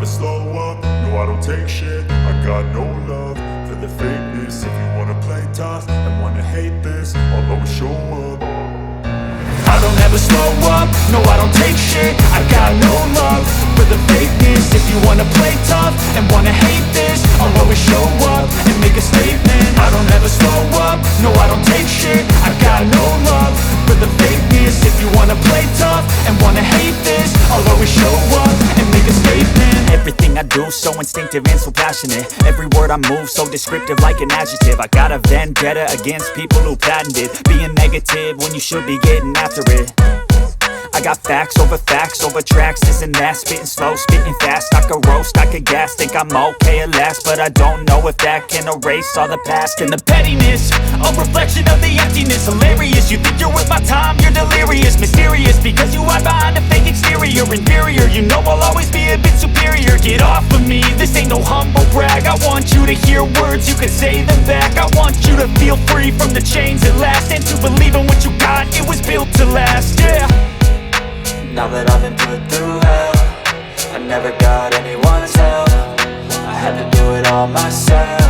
slow up, no I don't take shit. I got no love for the fakeness. If you wanna play tough and wanna hate this, I'll always show up. I don't ever slow up, no I don't take shit. I got no love for the fakeness. If you wanna play tough and wanna hate this, I'll always show up and make a statement. I don't ever slow up, no I don't take shit. I got no love for the fakeness. If you wanna play tough and wanna hate this, I'll always show up and make a statement. Everything I do so instinctive and so passionate. Every word I move so descriptive like an adjective. I got a vendetta against people who patented being negative when you should be getting after it. I got facts over tracks, this and that. Spitting slow, spitting fast. I could roast, I could gas. Think I'm okay at last, but I don't know if that can erase all the past. And the pettiness, a reflection of the emptiness. Hilarious, you think you're worth my time, you're delirious. Mysterious, because you hide behind a fake exterior. Inferior, you know I'll always be a bit superior. Get off of me, this ain't no humble brag. I want you to hear words, you can say them back. I want you to feel free from the chains at last, and to believe in what you got, it was built to last, yeah. Now that I've been put through hell, I never got anyone's help. I had to do it all myself.